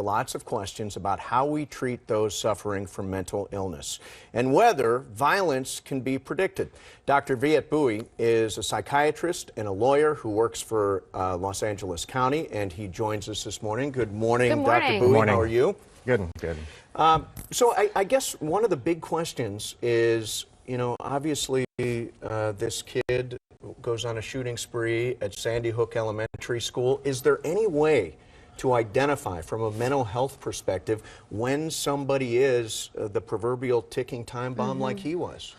lots of questions about how we treat those suffering from mental illness and whether violence can be predicted. Dr. Viet is a psychiatrist and a lawyer who works for Los Angeles County, and he joins us this morning. Good morning, Good morning. Dr. Bowie. How are you? Good, good. So I guess one of the big questions is, you know, obviously this kid goes on a shooting spree at Sandy Hook Elementary School. Is there any way to identify from a mental health perspective when somebody is the proverbial ticking time bomb like he was?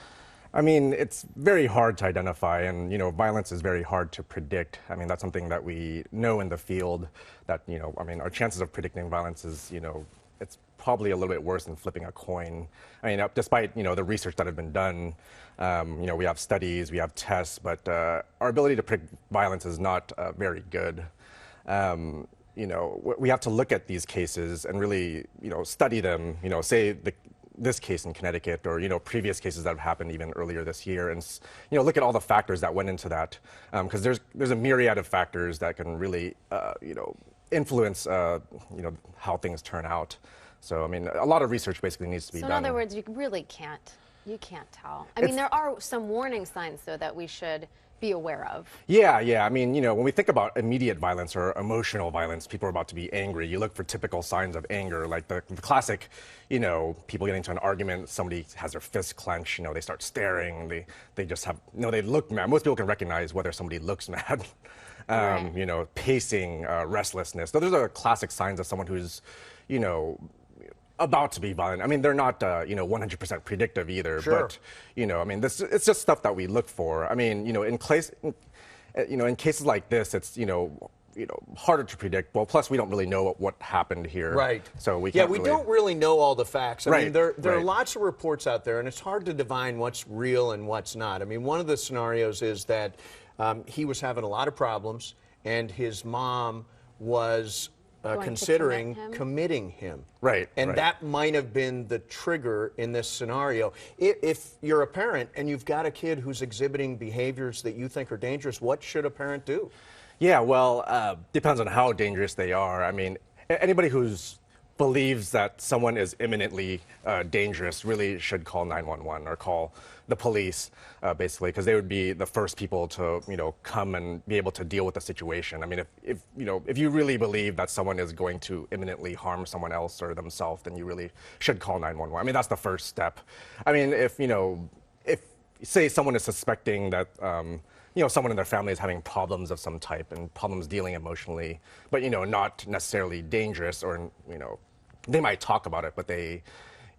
I mean, it's very hard to identify, and, you know, violence is very hard to predict. I mean, that's something that we know in the field, that, you know, I mean, our chances of predicting violence is, you know, it's probably a little bit worse than flipping a coin. I mean, despite, you know, the research that has been done, you know, we have studies, we have tests, but our ability to predict violence is not very good. You know, we have to look at these cases and really, you know, study them, you know, say this case in Connecticut, or, you know, previous cases that have happened even earlier this year, and, you know, look at all the factors that went into that, because there's a myriad of factors that can really, you know, influence, you know, how things turn out. So, I mean, a lot of research basically needs to be done. So in other words, you really can't tell. I mean, there are some warning signs, though, that we should be aware of. Yeah. I mean, you know, when we think about immediate violence or emotional violence, people are about to be angry. You look for typical signs of anger, like the classic, you know, people getting into an argument, somebody has their fist clenched, you know, they start staring, they just have, you know, they look mad. Most people can recognize whether somebody looks mad. Right. You know, pacing, restlessness. Those are classic signs of someone who's, you know, about to be violent. I mean, they're not, you know, 100% predictive either. Sure. But, you know, I mean, it's just stuff that we look for. I mean, you know, in cases like this, it's, you know, harder to predict. Well, plus we don't really know what happened here. Right. So we can't don't really know all the facts. I mean, there are right. lots of reports out there, and it's hard to divine what's real and what's not. I mean, one of the scenarios is that he was having a lot of problems, and his mom was considering committing him. Right. And right. that might have been the trigger in this scenario. If you're a parent and you've got a kid who's exhibiting behaviors that you think are dangerous, what should a parent do? Yeah, well, depends on how dangerous they are. I mean, anybody who's believes that someone is imminently dangerous really should call 911 or call the police, basically, because they would be the first people to, you know, come and be able to deal with the situation. I mean, if you really believe that someone is going to imminently harm someone else or themselves, then you really should call 911. I mean, that's the first step. I mean, if say someone is suspecting that you know, someone in their family is having problems of some type and problems dealing emotionally, but, you know, not necessarily dangerous, or, you know, they might talk about it, but they,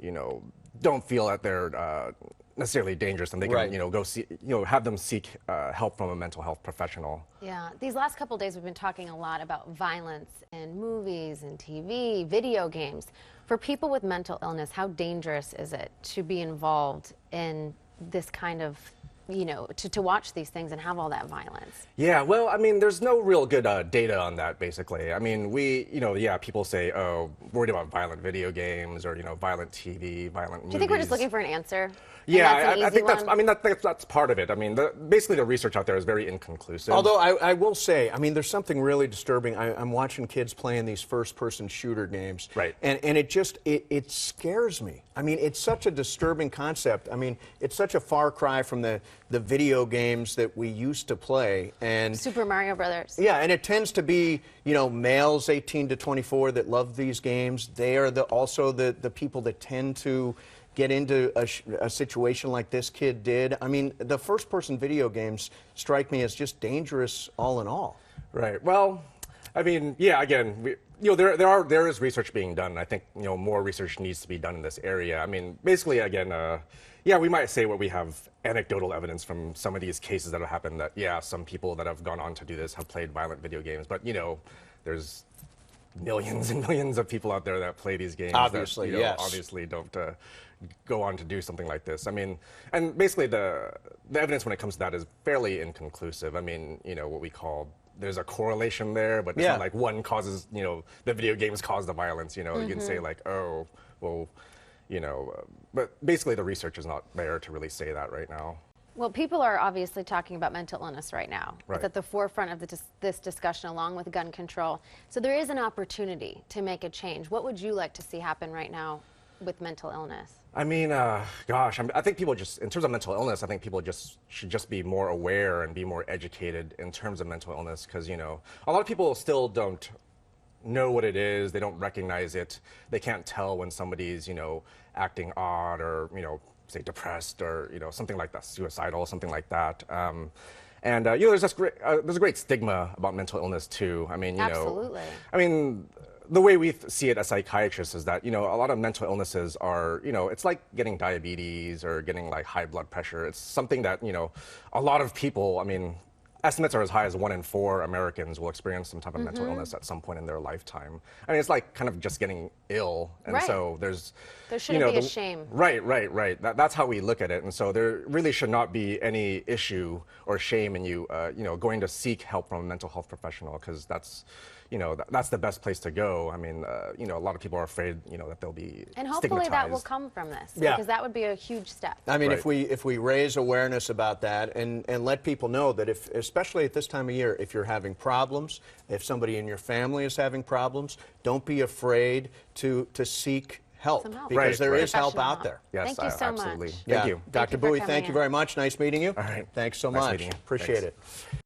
you know, don't feel that they're necessarily dangerous, and they can, you know, go see, you know, have them seek help from a mental health professional. Yeah, these last couple of days we've been talking a lot about violence in movies and TV, video games. For people with mental illness, how dangerous is it to be involved in this kind of, you know, to watch these things and have all that violence? Yeah, well, I mean, there's no real good data on that, basically. I mean, you know, yeah, people say, oh, worried about violent video games, or, you know, violent TV, violent movies. Do you think we're just looking for an answer? Yeah, I think that's part of it. I mean, basically the research out there is very inconclusive. Although I will say, I mean, there's something really disturbing. I'm watching kids playing these first-person shooter games, right? And it scares me. I mean, it's such a disturbing concept. I mean, it's such a far cry from the video games that we used to play. And Super Mario Brothers. Yeah, and it tends to be, you know, males 18 to 24 that love these games. They are also the people that tend to get into a situation like this kid did. I mean, the first-person video games strike me as just dangerous all in all. Right. Well, I mean, yeah. Again, you know, there is research being done. And I think, you know, more research needs to be done in this area. I mean, basically, again, yeah, we might say what we have anecdotal evidence from some of these cases that have happened, that, yeah, some people that have gone on to do this have played violent video games. But, you know, there's millions and millions of people out there that play these games. Obviously, that, you know, yes. Obviously don't go on to do something like this. I mean, and basically the evidence when it comes to that is fairly inconclusive. I mean, you know, what we call, there's a correlation there, but it's not like one causes, you know, the video games cause the violence. You know, you can say like, oh, well, you know, but basically the research is not there to really say that right now. Well, people are obviously talking about mental illness right now. Right. It's at the forefront of this discussion, along with gun control. So there is an opportunity to make a change. What would you like to see happen right now with mental illness? I mean, gosh, I think people just, in terms of mental illness, I think people should just be more aware and be more educated in terms of mental illness, because, you know, a lot of people still don't know what it is. They don't recognize it. They can't tell when somebody's, you know, acting odd or, you know, say depressed or, you know, something like that, suicidal, something like that. You know, there's a great stigma about mental illness too. I mean, you Absolutely. know, I mean, the way we see it as psychiatrists is that, you know, a lot of mental illnesses are, you know, it's like getting diabetes or getting like high blood pressure. It's something that, you know, a lot of people, I mean, estimates are as high as 1 in 4 Americans will experience some type of mental illness at some point in their lifetime. I mean, it's like kind of just getting ill. And Right. so there shouldn't you know, be a shame. Right. That's how we look at it. And so there really should not be any issue or shame in you, you know, going to seek help from a mental health professional, because that's, you know, that's the best place to go. I mean, you know, a lot of people are afraid, you know, that they'll be And hopefully that will stigmatized. come from this, Yeah. because that would be a huge step. I mean, Right. if we raise awareness about that and let people know that if, especially at this time of year, if you're having problems, if somebody in your family is having problems, don't be afraid to seek help, Some help. because Right, there right. is help Professional out there. Yes, Thank you so absolutely. much. Thank you. Dr. you for Bowie, coming thank you in. very much. Nice meeting you. All right. Thanks so Nice much. meeting you. Appreciate Thanks. it.